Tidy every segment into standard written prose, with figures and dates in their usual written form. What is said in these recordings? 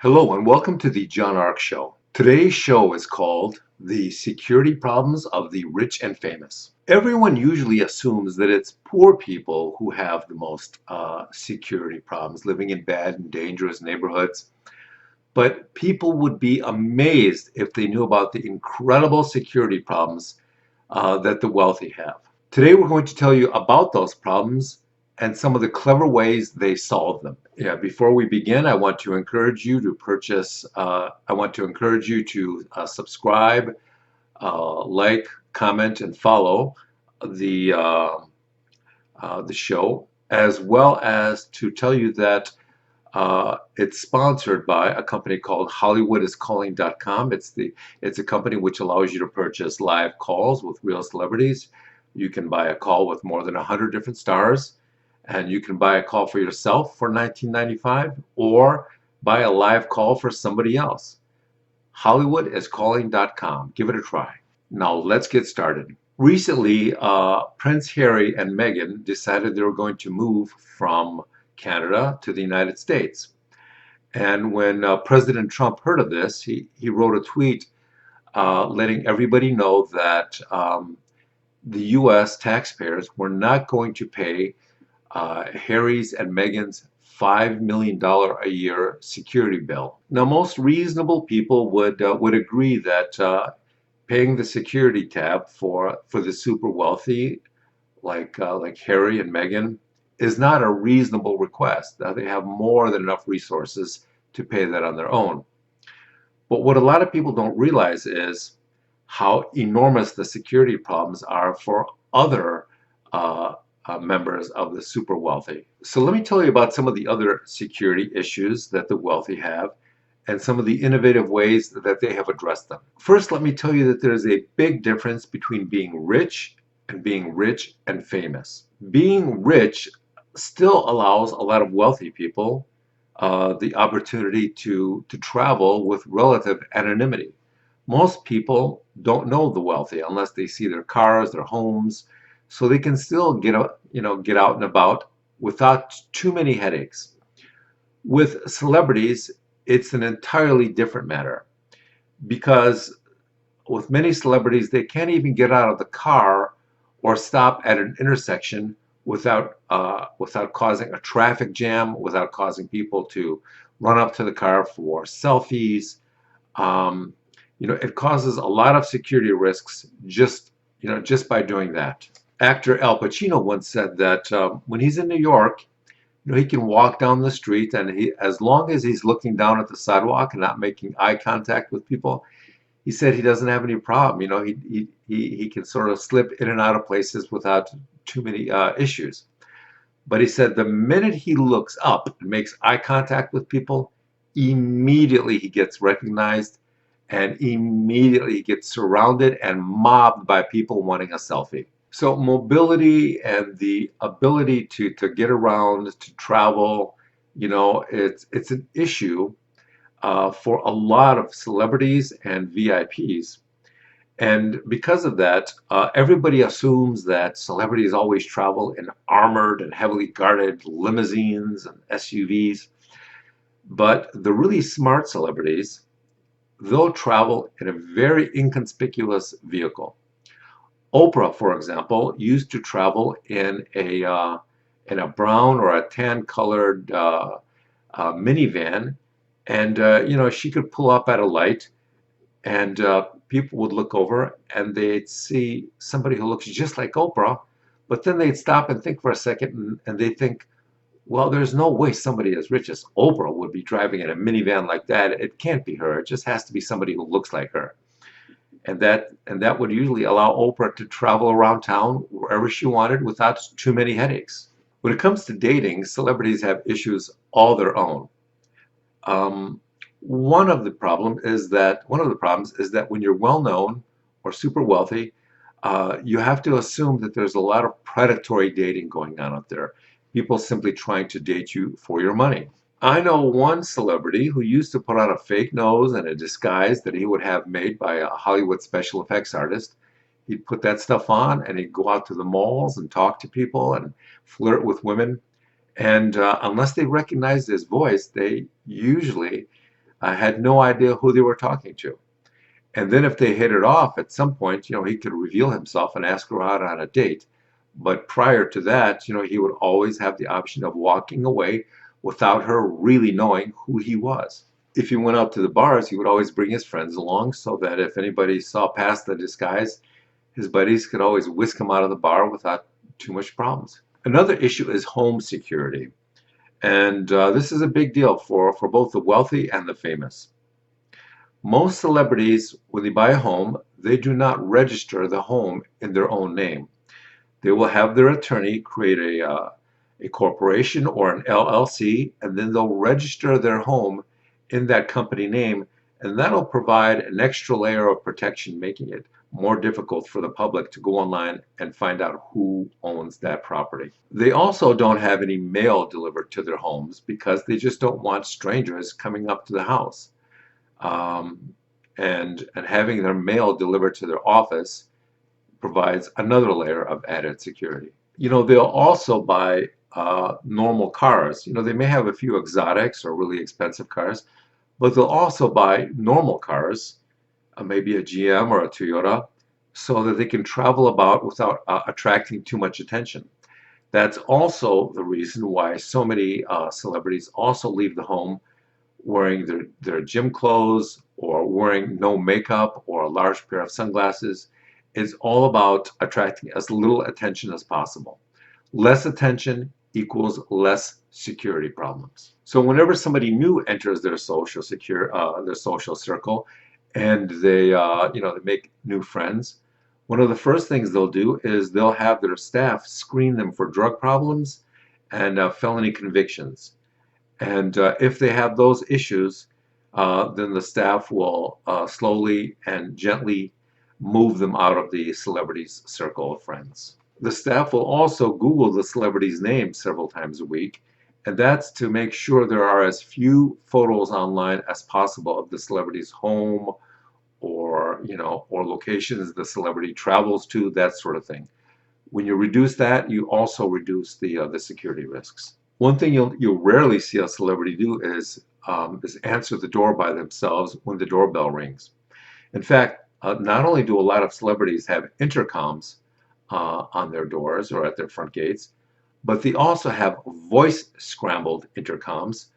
Hello and welcome to the John Ark Show. Today's show is called The Security Problems of the Rich and Famous. Everyone usually assumes that it's poor people who have the most security problems, living in bad and dangerous neighborhoods. But people would be amazed if they knew about the incredible security problems that the wealthy have. Today we're going to tell you about those problems and some of the clever ways they solve them. Yeah, before we begin, I want to encourage you to subscribe, like, comment, and follow the uh, the show, as well as to tell you that it's sponsored by a company called HollywoodIsCalling.com. It's a company which allows you to purchase live calls with real celebrities. You can buy a call with more than 100 different stars, and you can buy a call for yourself for $19.95 or buy a live call for somebody else. HollywoodIsCalling.com. Give it a try. Now let's get started. Recently, Prince Harry and Meghan decided they were going to move from Canada to the United States. And when President Trump heard of this, he wrote a tweet letting everybody know that the U.S. taxpayers were not going to pay Harry's and Meghan's $5 million a year security bill. Now, most reasonable people would agree that paying the security tab for the super wealthy, like Harry and Meghan, is not a reasonable request. They have more than enough resources to pay that on their own. But what a lot of people don't realize is how enormous the security problems are for other members of the super wealthy. So let me tell you about some of the other security issues that the wealthy have and some of the innovative ways that they have addressed them. First, let me tell you that there's a big difference between being rich and famous. Being rich still allows a lot of wealthy people the opportunity to travel with relative anonymity. Most people don't know the wealthy unless they see their cars, their homes, so they can still get out and about without too many headaches. With celebrities, it's an entirely different matter because with many celebrities, they can't even get out of the car or stop at an intersection without causing a traffic jam, without causing people to run up to the car for selfies. It causes a lot of security risks just by doing that. Actor Al Pacino once said that when he's in New York, he can walk down the street, and as long as he's looking down at the sidewalk and not making eye contact with people, he said he doesn't have any problem. He can sort of slip in and out of places without too many issues. But he said the minute he looks up and makes eye contact with people, immediately he gets recognized and immediately he gets surrounded and mobbed by people wanting a selfie. So mobility and the ability to get around, to travel, it's an issue for a lot of celebrities and VIPs. And because of that, everybody assumes that celebrities always travel in armored and heavily guarded limousines and SUVs. But the really smart celebrities, they'll travel in a very inconspicuous vehicle. Oprah, for example, used to travel in a brown or a tan colored minivan, and she could pull up at a light, and people would look over and they'd see somebody who looks just like Oprah, but then they'd stop and think for a second, and they'd think, well, there's no way somebody as rich as Oprah would be driving in a minivan like that. It can't be her. It just has to be somebody who looks like her. And that would usually allow Oprah to travel around town wherever she wanted without too many headaches. When it comes to dating, celebrities have issues all their own. One of the problems is that when you're well known or super wealthy, you have to assume that there's a lot of predatory dating going on out there. People simply trying to date you for your money. I know one celebrity who used to put on a fake nose and a disguise that he would have made by a Hollywood special effects artist. He'd put that stuff on and he'd go out to the malls and talk to people and flirt with women. And unless they recognized his voice, they usually I had no idea who they were talking to. And then if they hit it off at some point, he could reveal himself and ask her out on a date. But prior to that, he would always have the option of walking away without her really knowing who he was. If he went out to the bars, he would always bring his friends along so that if anybody saw past the disguise, his buddies could always whisk him out of the bar without too much problems. Another issue is home security. And this is a big deal for both the wealthy and the famous. Most celebrities, when they buy a home, they do not register the home in their own name. They will have their attorney create a corporation or an LLC, and then they'll register their home in that company name, and that'll provide an extra layer of protection, making it more difficult for the public to go online and find out who owns that property. They also don't have any mail delivered to their homes because they just don't want strangers coming up to the house. And having their mail delivered to their office provides another layer of added security. They'll also buy normal cars. They may have a few exotics or really expensive cars, but they'll also buy normal cars, maybe a GM or a Toyota, so that they can travel about without attracting too much attention. That's also the reason why so many celebrities also leave the home wearing their gym clothes or wearing no makeup or a large pair of sunglasses. It's all about attracting as little attention as possible. Less attention equals less security problems. So whenever somebody new enters their social circle, and they make new friends, one of the first things they'll do is they'll have their staff screen them for drug problems and felony convictions. And if they have those issues, then the staff will slowly and gently move them out of the celebrity's circle of friends. The staff will also Google the celebrity's name several times a week, and that's to make sure there are as few photos online as possible of the celebrity's home or locations the celebrity travels to, that sort of thing. When you reduce that, you also reduce the security risks. One thing you'll rarely see a celebrity do is answer the door by themselves when the doorbell rings. In fact, not only do a lot of celebrities have intercoms on their doors or at their front gates, but they also have voice scrambled intercoms,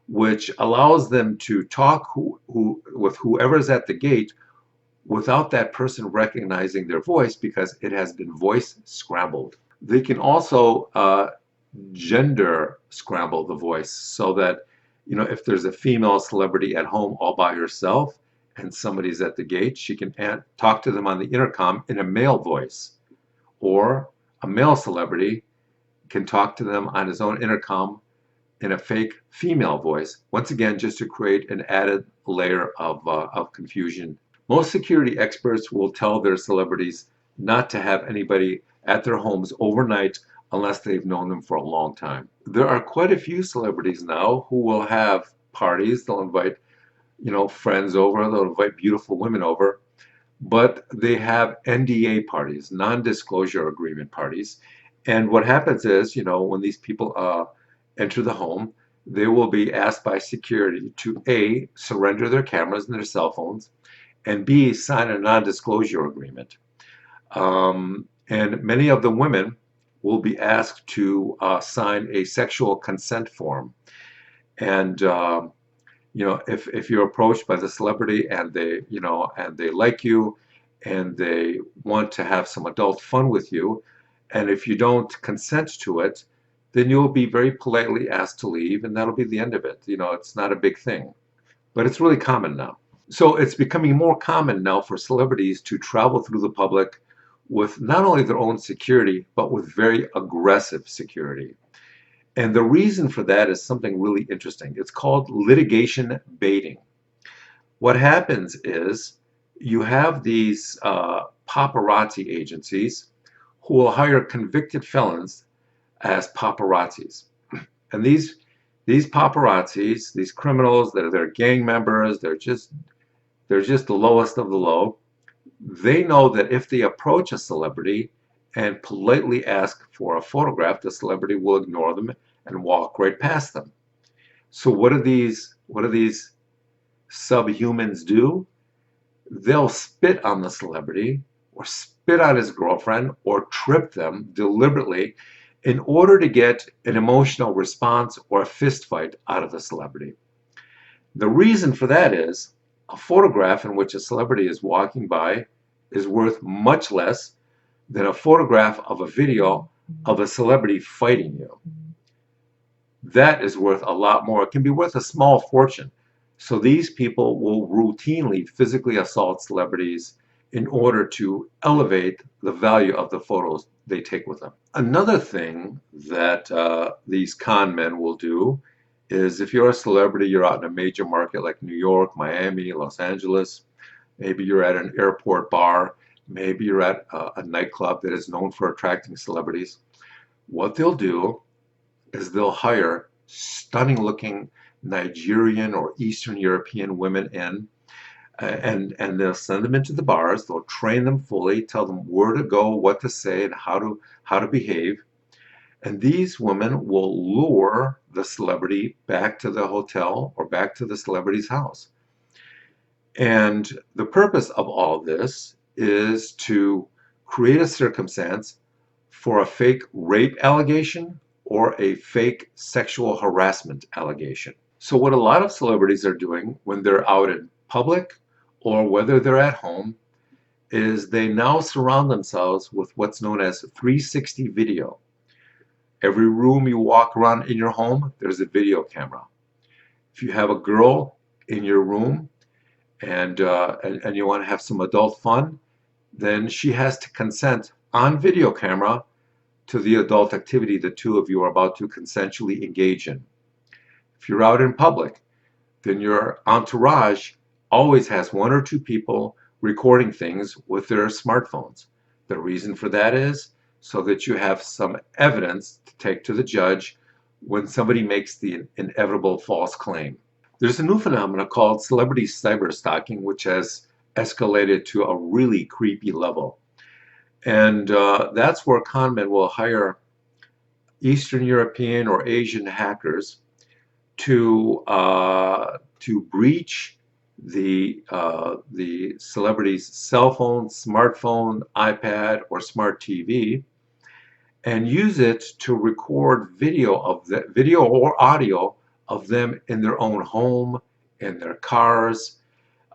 which allows them to talk with whoever's at the gate without that person recognizing their voice because it has been voice scrambled. They can also gender scramble the voice so that if there's a female celebrity at home all by herself and somebody's at the gate, she can talk to them on the intercom in a male voice, or a male celebrity can talk to them on his own intercom in a fake female voice, once again just to create an added layer of confusion. Most security experts will tell their celebrities not to have anybody at their homes overnight unless they've known them for a long time. There are quite a few celebrities now who will have parties. They'll invite, friends over. They'll invite beautiful women over. But they have NDA parties, non-disclosure agreement parties. And what happens is, when these people enter the home, they will be asked by security to A, surrender their cameras and their cell phones, and B, sign a non-disclosure agreement. And many of the women will be asked to sign a sexual consent form. And if you're approached by the celebrity and they like you and they want to have some adult fun with you, and if you don't consent to it, then you'll be very politely asked to leave, and that'll be the end of it. It's not a big thing, but it's really common now. So it's becoming more common now for celebrities to travel through the public with not only their own security, but with very aggressive security. And the reason for that is something really interesting. It's called litigation baiting. What happens is you have these paparazzi agencies who will hire convicted felons as paparazzis. And these paparazzis, these criminals, they're gang members, they're just the lowest of the low. They know that if they approach a celebrity and politely ask for a photograph, the celebrity will ignore them and walk right past them. So what do these subhumans do, they'll spit on the celebrity or spit on his girlfriend or trip them deliberately in order to get an emotional response or a fist fight out of the celebrity. The reason for that is a photograph in which a celebrity is walking by is worth much less than a photograph of a video of a celebrity fighting you. That is worth a lot more. It can be worth a small fortune. So these people will routinely physically assault celebrities in order to elevate the value of the photos they take with them. Another thing that these con men will do is if you're a celebrity, you're out in a major market like New York, Miami, Los Angeles, maybe you're at an airport bar, maybe you're at a nightclub that is known for attracting celebrities. What they'll do is they'll hire stunning looking Nigerian or Eastern European women in, and they'll send them into the bars. They'll train them fully, tell them where to go, what to say, and how to behave. And these women will lure the celebrity back to the hotel or back to the celebrity's house. And the purpose of all this is to create a circumstance for a fake rape allegation or a fake sexual harassment allegation. So what a lot of celebrities are doing when they're out in public or whether they're at home is they now surround themselves with what's known as 360 video. Every room you walk around in your home, there's a video camera. If you have a girl in your room and you want to have some adult fun, then she has to consent on video camera to the adult activity the two of you are about to consensually engage in. If you're out in public, then your entourage always has one or two people recording things with their smartphones. The reason for that is so that you have some evidence to take to the judge when somebody makes the inevitable false claim. There's a new phenomenon called celebrity cyberstalking, which has escalated to a really creepy level. And that's where con men will hire Eastern European or Asian hackers to breach the celebrity's cell phone, smartphone, iPad, or smart TV, and use it to record video or audio of them in their own home, in their cars,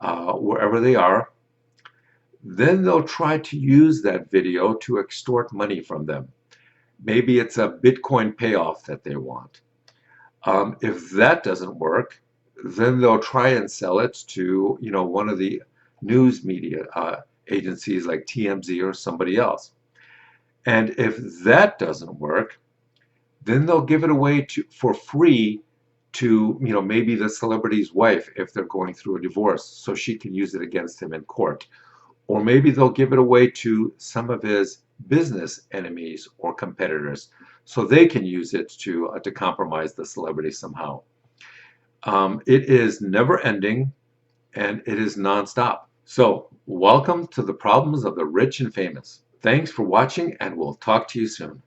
wherever they are. Then they'll try to use that video to extort money from them. Maybe it's a Bitcoin payoff that they want. If that doesn't work, then they'll try and sell it to, one of the news media agencies like TMZ or somebody else. And if that doesn't work, then they'll give it away for free to, maybe the celebrity's wife if they're going through a divorce, so she can use it against him in court. Or maybe they'll give it away to some of his business enemies or competitors, so they can use it to compromise the celebrity somehow. It is never ending and it is nonstop. So welcome to the problems of the rich and famous. Thanks for watching, and we'll talk to you soon.